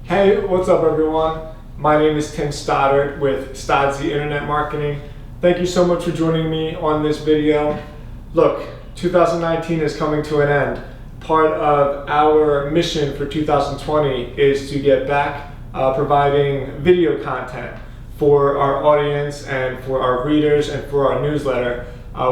Hey, what's up everyone? My name is Tim Stoddard with Stodzy Internet Marketing. Thank you so much for joining me on this video. Look, 2019 is coming to an end. Part of our mission for 2020 is to get back providing video content for our audience and for our readers and for our newsletter.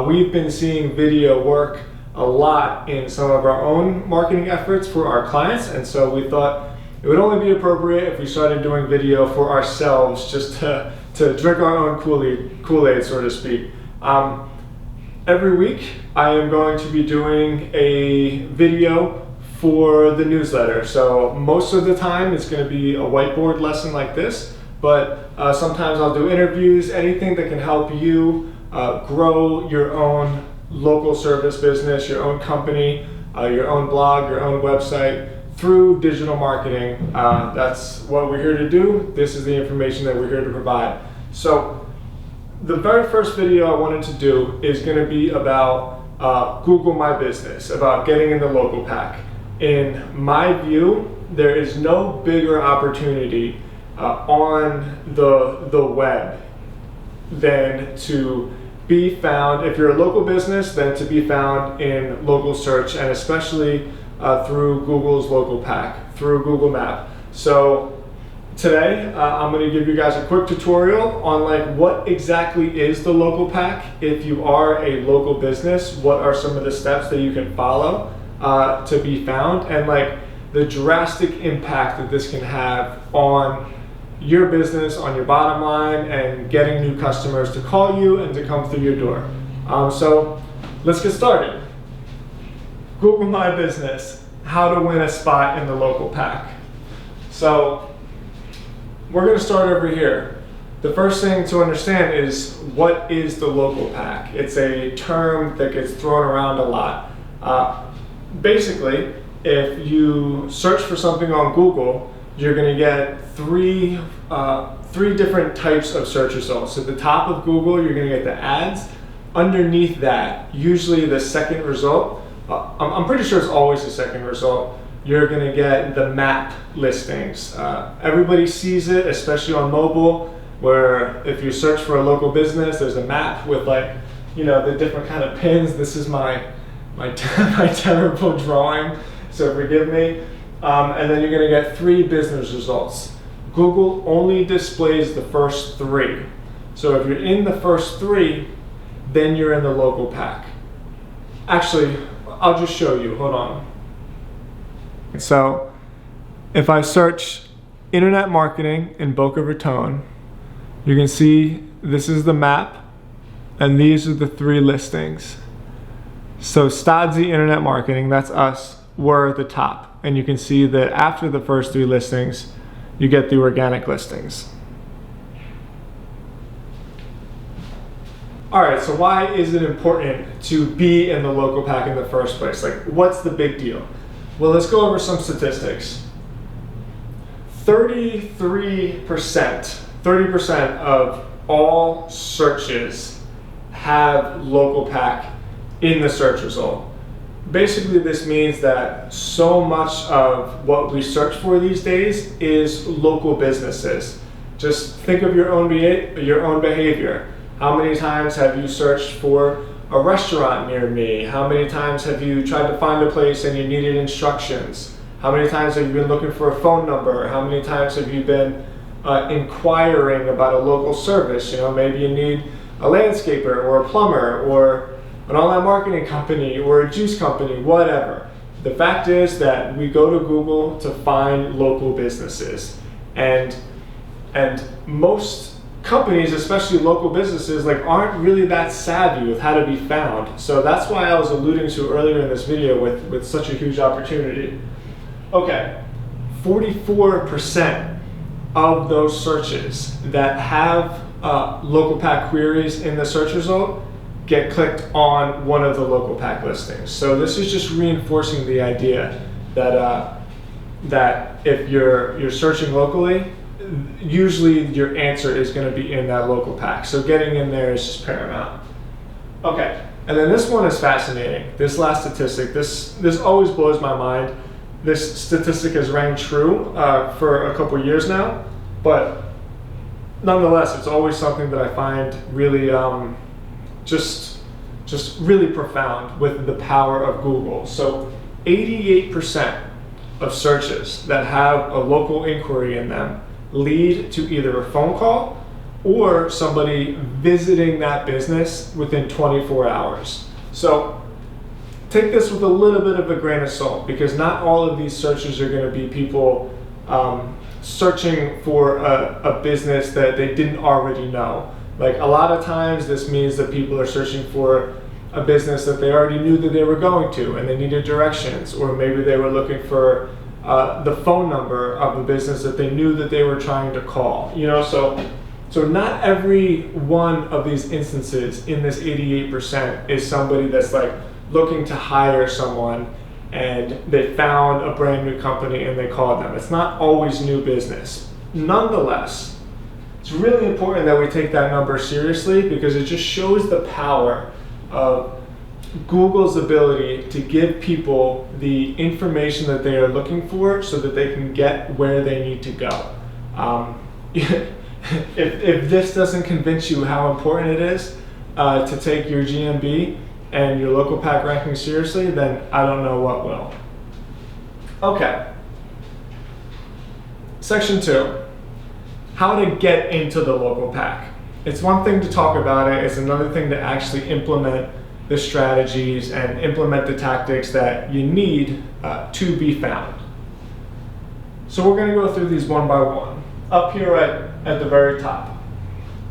We've been seeing video work a lot in some of our own marketing efforts for our clients, and so we thought it would only be appropriate if we started doing video for ourselves, just to drink our own Kool-Aid, so to speak. Every week I am going to be doing a video for the newsletter. So most of the time it's going to be a whiteboard lesson like this, but sometimes I'll do interviews, anything that can help you grow your own local service business, your own company, your own blog, your own website through digital marketing. That's what we're here to do. This is the information that we're here to provide. So the very first video I wanted to do is going to be about Google My Business, about getting in the local pack. In my view, there is no bigger opportunity on the web than to be found, if you're a local business, then to be found in local search, and especially through Google's local pack, through Google Map. So today I'm going to give you guys a quick tutorial on what exactly is the local pack. If you are a local business, what are some of the steps that you can follow to be found, and the drastic impact that this can have on your business, on your bottom line, and getting new customers to call you and to come through your door. So let's get started. Google My Business, how to win a spot in the local pack. So we're going to start over here. The first thing to understand is, what is the local pack? It's a term that gets thrown around a lot. Basically, if you search for something on Google, you're going to get three different types of search results. At the top of Google, you're going to get the ads. Underneath that, usually the second result, I'm pretty sure it's always the second result, you're going to get the map listings. Everybody sees it, especially on mobile, where if you search for a local business, there's a map with the different kind of pins. This is my terrible drawing, so forgive me. And then you're going to get 3 business results. Google only displays the first 3. So if you're in the first 3, then you're in the local pack. Actually, I'll just show you. Hold on. So if I search internet marketing in Boca Raton, you can see this is the map, and these are the 3 listings. So Stodzy Internet Marketing, that's us, we're at the top. And you can see that after the first 3 listings, you get the organic listings. All right, so why is it important to be in the local pack in the first place? What's the big deal? Well, let's go over some statistics. 30% of all searches have local pack in the search result. Basically, this means that so much of what we search for these days is local businesses. Just think of your own behavior. How many times have you searched for a restaurant near me? How many times have you tried to find a place and you needed instructions? How many times have you been looking for a phone number? How many times have you been inquiring about a local service? Maybe you need a landscaper or a plumber or an online marketing company or a juice company, whatever. The fact is that we go to Google to find local businesses, and most companies, especially local businesses, aren't really that savvy with how to be found. So that's why I was alluding to earlier in this video with such a huge opportunity. Okay, 44% of those searches that have local pack queries in the search result get clicked on one of the local pack listings. So this is just reinforcing the idea that if you're searching locally, usually your answer is going to be in that local pack. So getting in there is just paramount. Okay, and then this one is fascinating. This last statistic, this always blows my mind. this statistic has rang true for a couple years now, but nonetheless, it's always something that I find really just really profound with the power of Google. So 88% of searches that have a local inquiry in them lead to either a phone call or somebody visiting that business within 24 hours. So take this with a little bit of a grain of salt, because not all of these searches are going to be people searching for a business that they didn't already know. Like, a lot of times this means that people are searching for a business that they already knew that they were going to and they needed directions, or maybe they were looking for the phone number of a business that they knew that they were trying to call. So not every one of these instances in this 88% is somebody that's like looking to hire someone and they found a brand new company and they called them. It's not always new business. Nonetheless, it's really important that we take that number seriously, because it just shows the power of Google's ability to give people the information that they are looking for so that they can get where they need to go. If this doesn't convince you how important it is to take your GMB and your local pack ranking seriously, then I don't know what will. Okay. Section 2, how to get into the local pack. It's one thing to talk about it, it's another thing to actually implement the strategies and implement the tactics that you need to be found. So we're going to go through these one by one. Up here at the very top,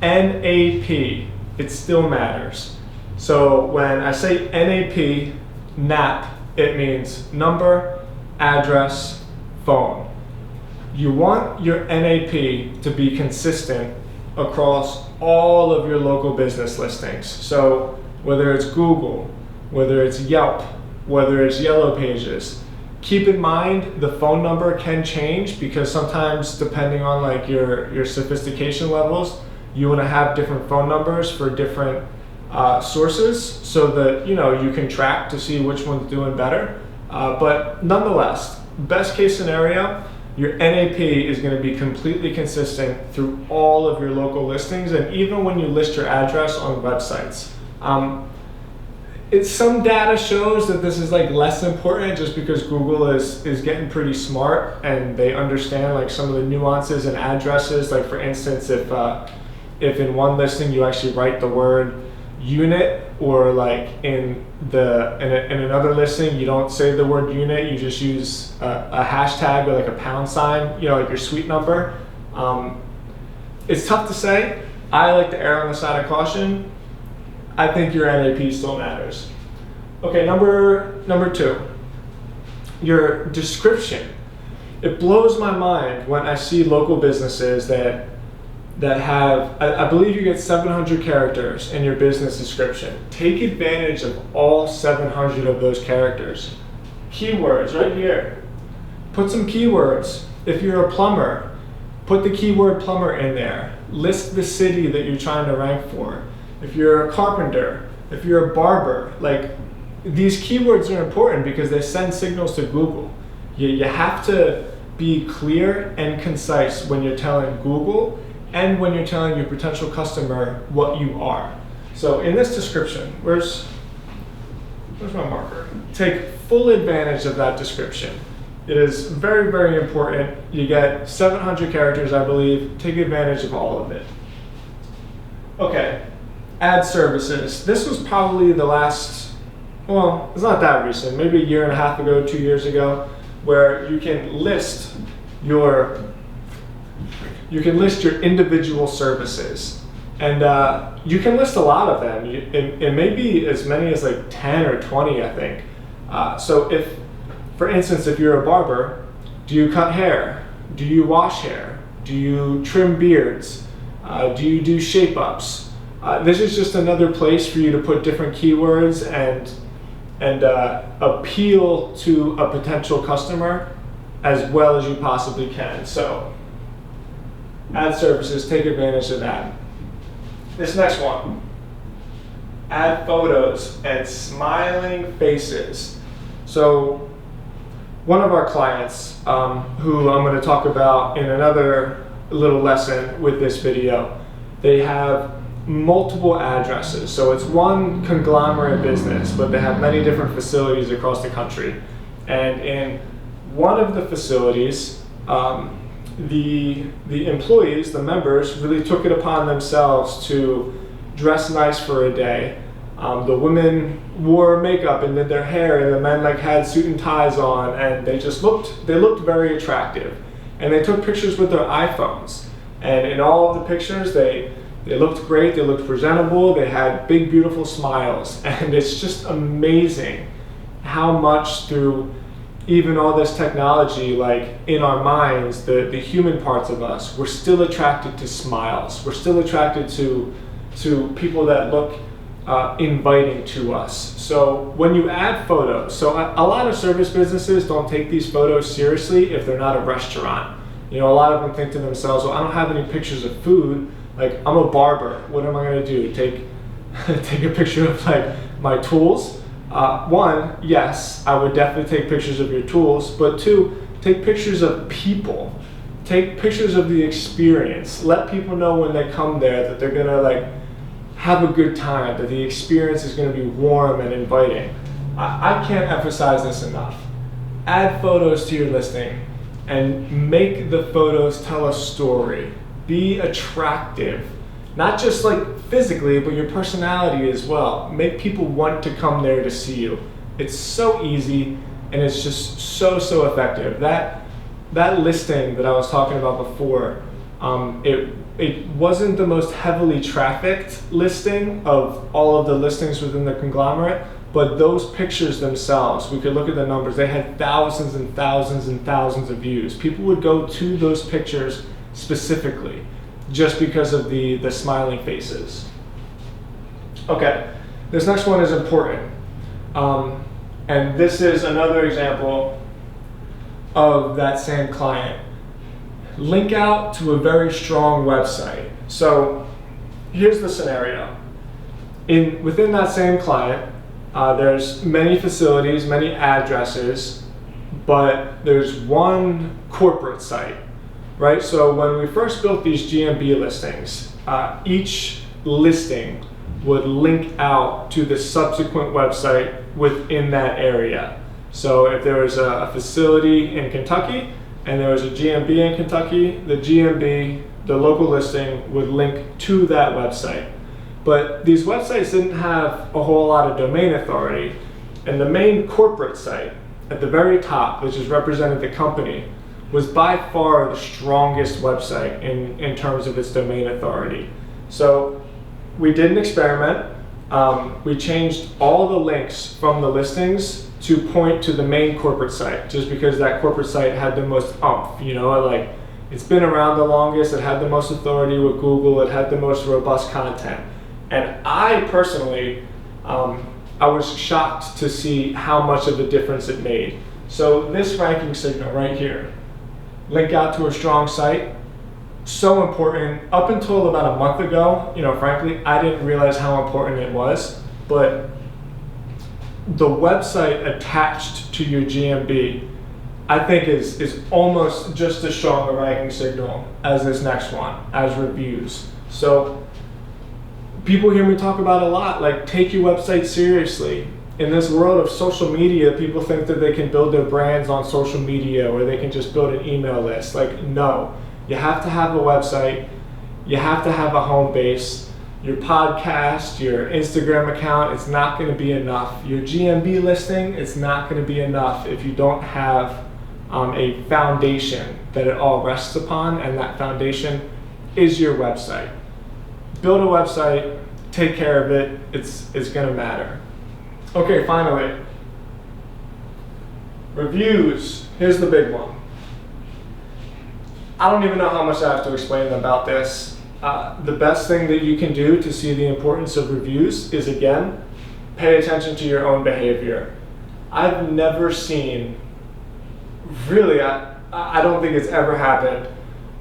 NAP, it still matters. So when I say NAP, it means number, address, phone. You want your NAP to be consistent across all of your local business listings. So whether it's Google, whether it's Yelp, whether it's Yellow Pages, keep in mind the phone number can change, because sometimes depending on like your sophistication levels, you want to have different phone numbers for different sources, so that you can track to see which one's doing better. But nonetheless, best case scenario, your NAP is going to be completely consistent through all of your local listings, and even when you list your address on websites. Some data shows that this is like less important, just because Google is getting pretty smart and they understand like some of the nuances and addresses. Like, for instance, if in one listing you actually write the word unit, or like in another listing you don't say the word unit, you just use a hashtag or like a pound sign, like your suite number. It's tough to say. I like to err on the side of caution. I think your NAP still matters. Okay, number 2, your description. It blows my mind when I see local businesses that have, I believe you get 700 characters in your business description. Take advantage of all 700 of those characters. Keywords right here. Put some keywords. If you're a plumber, put the keyword plumber in there. List the city that you're trying to rank for. If you're a carpenter, if you're a barber, like, these keywords are important because they send signals to Google. You have to be clear and concise when you're telling Google and when you're telling your potential customer what you are. So in this description, where's my marker? Take full advantage of that description. It is very, very important. You get 700 characters, I believe. Take advantage of all of it. Okay. Ad services. This was probably the last, well, it's not that recent, maybe a year and a half ago, 2 years ago, where you can list your individual services. And you can list a lot of them. It may be as many as like 10 or 20, I think. So if, for instance, if you're a barber, do you cut hair? Do you wash hair? Do you trim beards? Do you do shape-ups? This is just another place for you to put different keywords and appeal to a potential customer as well as you possibly can. So, ad services, take advantage of that. This next one, add photos and smiling faces. So, One of our clients, who I'm going to talk about in another little lesson with this video, they have multiple addresses. So it's one conglomerate business, but they have many different facilities across the country. And in one of the facilities, the employees, the members, really took it upon themselves to dress nice for a day. The women wore makeup and did their hair, and the men had suit and ties on, and they looked very attractive. And they took pictures with their iPhones. And in all of the pictures, they looked great, they looked presentable, they had big, beautiful smiles. And it's just amazing how much through even all this technology, in our minds, the human parts of us, we're still attracted to smiles. We're still attracted to people that look inviting to us. So when you add photos, so a lot of service businesses don't take these photos seriously if they're not a restaurant. A lot of them think to themselves, well, I don't have any pictures of food. I'm a barber. What am I going to do? Take a picture of my tools? One, yes, I would definitely take pictures of your tools, but two, take pictures of people. Take pictures of the experience. Let people know when they come there that they're going to have a good time, that the experience is going to be warm and inviting. I can't emphasize this enough. Add photos to your listing and make the photos tell a story. Be attractive, not just physically, but your personality as well. Make people want to come there to see you. It's so easy, and it's just so effective. That listing that I was talking about before, it wasn't the most heavily trafficked listing of all of the listings within the conglomerate, but those pictures themselves, we could look at the numbers, they had thousands and thousands and thousands of views. People would go to those pictures specifically just because of the smiling faces. Okay, this next one is important. And this is another example of that same client. Link out to a very strong website. So here's the scenario. Within that same client, there's many facilities, many addresses, but there's one corporate site, right? So when we first built these GMB listings, each listing would link out to the subsequent website within that area. So if there was a facility in Kentucky and there was a GMB in Kentucky, the GMB, the local listing, would link to that website. But these websites didn't have a whole lot of domain authority, and the main corporate site at the very top, which is represented the company, was by far the strongest website in terms of its domain authority. So we did an experiment. We changed all the links from the listings to point to the main corporate site, just because that corporate site had the most oomph, it's been around the longest, it had the most authority with Google, it had the most robust content. And I personally, I was shocked to see how much of a difference it made. So this ranking signal right here, link out to a strong site, so important. Up until about a month ago, frankly, I didn't realize how important it was, but the website attached to your GMB, I think is almost just as strong a ranking signal as this next one, as reviews. So people hear me talk about a lot, take your website seriously. In this world of social media, people think that they can build their brands on social media or they can just build an email list. No, you have to have a website, you have to have a home base. Your podcast, your Instagram account, it's not going to be enough. Your GMB listing, it's not going to be enough if you don't have a foundation that it all rests upon, and that foundation is your website. Build a website, take care of it, it's going to matter. Okay, finally, reviews. Here's the big one. I don't even know how much I have to explain about this. The best thing that you can do to see the importance of reviews is, again, pay attention to your own behavior. I've never seen, really, I don't think it's ever happened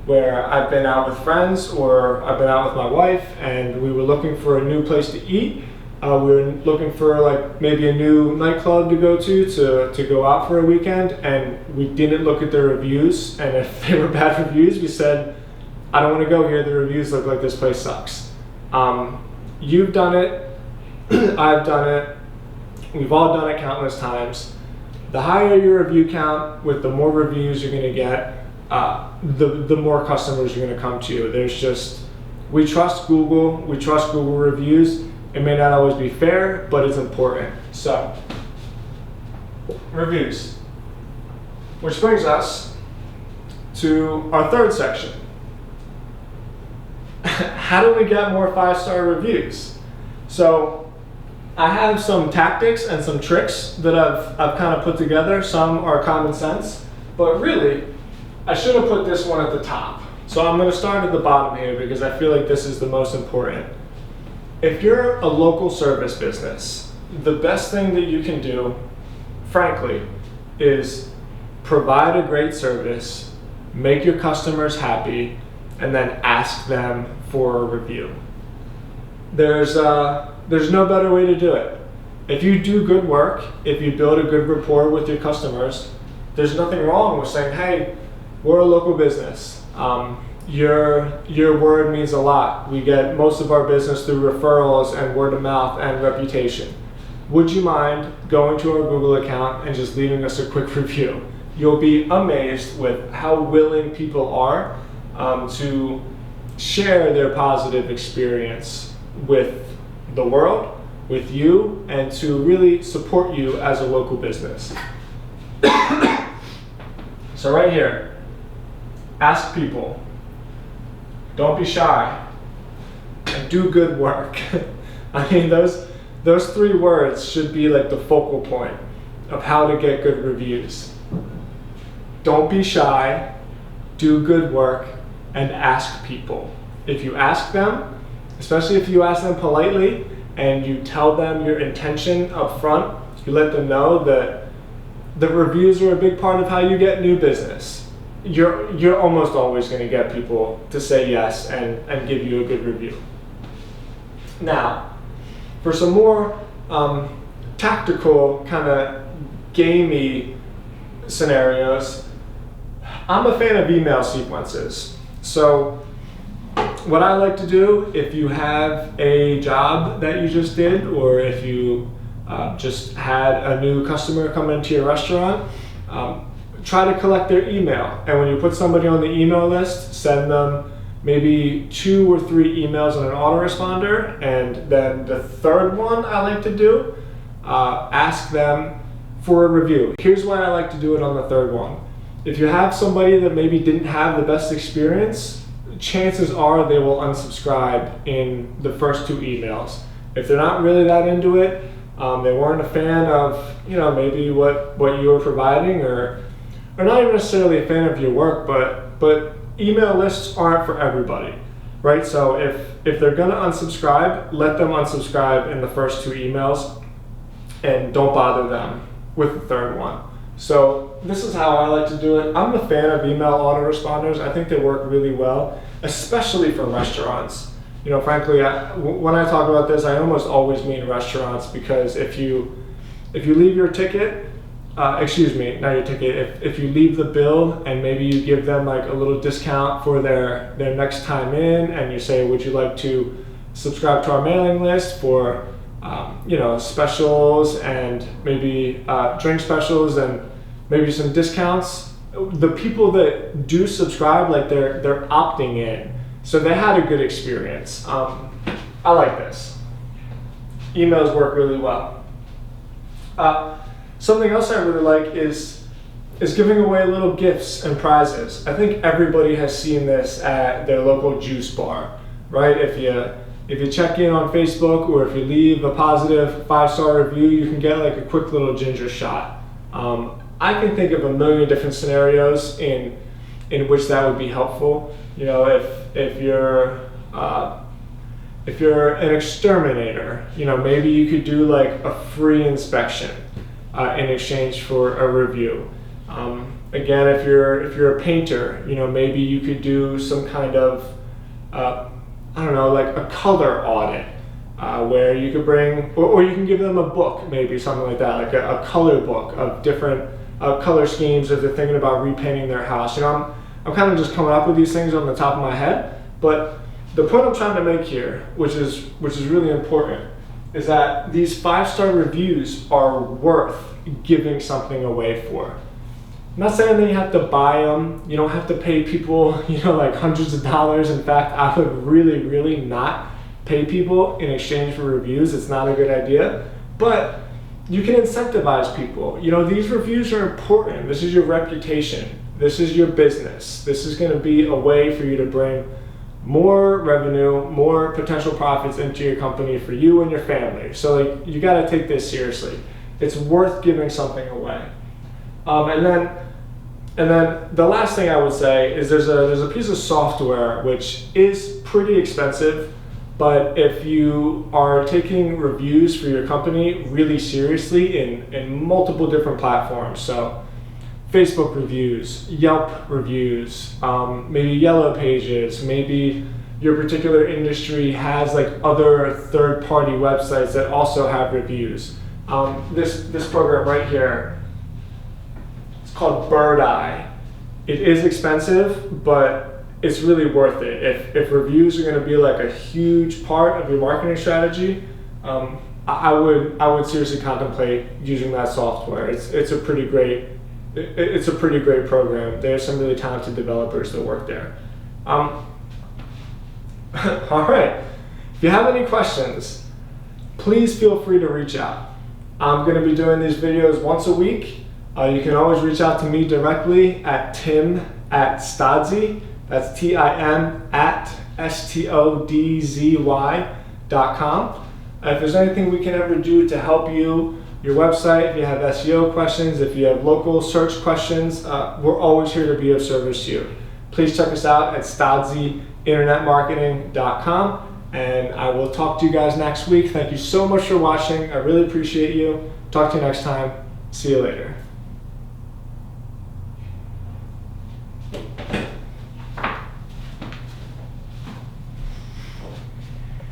where I've been out with friends or I've been out with my wife and we were looking for a new place to eat, We were looking for like maybe a new nightclub to go to go out for a weekend, and we didn't look at the reviews. And if they were bad reviews, we said, I don't want to go here. The reviews look like this place sucks. You've done it. I've done it. We've all done it countless times. The higher your review count, with the more reviews you're going to get, the more customers are going to come to you. We trust Google. We trust Google reviews. It may not always be fair, but it's important. So, reviews. Which brings us to our third section. How do we get more 5-star reviews? So, I have some tactics and some tricks that I've kind of put together. Some are common sense, but really, I should have put this one at the top. So I'm going to start at the bottom here because I feel like this is the most important. If you're a local service business, the best thing that you can do, frankly, is provide a great service, make your customers happy, and then ask them for a review. There's no better way to do it. If you do good work, if you build a good rapport with your customers, there's nothing wrong with saying, hey, we're a local business. Your word means a lot. We get most of our business through referrals and word of mouth and reputation. Would you mind going to our Google account and just leaving us a quick review? You'll be amazed with how willing people are to share their positive experience with the world, with you, and to really support you as a local business. So right here, ask people. Don't be shy, and do good work. I mean, those 3 words should be like the focal point of how to get good reviews. Don't be shy, do good work, and ask people. If you ask them, especially if you ask them politely, and you tell them your intention up front, you let them know that the reviews are a big part of how you get new business. You're almost always going to get people to say yes and give you a good review. Now, for some more tactical, kind of gamey scenarios, I'm a fan of email sequences. So what I like to do, if you have a job that you just did, or if you just had a new customer come into your restaurant, try to collect their email. And when you put somebody on the email list, send them maybe 2 or 3 emails in an autoresponder. And then the third one I like to do, ask them for a review. Here's why I like to do it on the third one. If you have somebody that maybe didn't have the best experience, chances are they will unsubscribe in the first 2 emails. If they're not really that into it, they weren't a fan of, maybe what you were providing, or not even necessarily a fan of your work, but email lists aren't for everybody, right? So if they're gonna unsubscribe, let them unsubscribe in the first 2 emails, and don't bother them with the third one. So this is how I like to do it. I'm a fan of email autoresponders. I think they work really well, especially for restaurants. Frankly, when I talk about this, I almost always mean restaurants, because if you leave your ticket, not your ticket, if you leave the bill and maybe you give them like a little discount for their next time in, and you say, would you like to subscribe to our mailing list for specials and maybe drink specials and maybe some discounts, the people that do subscribe, like they're opting in. So they had a good experience. I like this. Emails work really well. Something else I really like is giving away little gifts and prizes. I think everybody has seen this at their local juice bar, right? If you check in on Facebook, or if you leave a positive 5-star review, you can get like a quick little ginger shot. I can think of a million different scenarios in which that would be helpful. If you're an exterminator, maybe you could do like a free inspection in exchange for a review. Again, if you're a painter, maybe you could do some kind of like a color audit where you could bring, or you can give them a book, maybe something like that, like a color book of different color schemes if they're thinking about repainting their house. You know, I'm kind of just coming up with these things on the top of my head, but the point I'm trying to make here, which is really important, is that these 5-star reviews are worth giving something away for. I'm not saying that you have to buy them. You don't have to pay people, like hundreds of dollars. In fact, I would really not pay people in exchange for reviews. It's not a good idea. But you can incentivize people. These reviews are important. This is your reputation. This is your business. This is going to be a way for you to bring more revenue, more potential profits into your company for you and your family. So you got to take this seriously. It's worth giving something away. And then the last thing I would say is there's a piece of software which is pretty expensive, but if you are taking reviews for your company really seriously in multiple different platforms, so Facebook reviews, Yelp reviews, maybe Yellow Pages, maybe your particular industry has like other third-party websites that also have reviews. This program right here, it's called Birdeye. It is expensive, but it's really worth it. If reviews are going to be like a huge part of your marketing strategy, I would seriously contemplate using that software. It's a pretty great program. There's some really talented developers that work there. All right. If you have any questions, please feel free to reach out. I'm going to be doing these videos once a week. You can always reach out to me directly at tim@stodzzy. That's tim@stodzzy.com. If there's anything we can ever do to help you, your website, if you have SEO questions, if you have local search questions, we're always here to be of service to you. Please check us out at stodzzyinternetmarketing.com, and I will talk to you guys next week. Thank you so much for watching. I really appreciate you. Talk to you next time. See you later.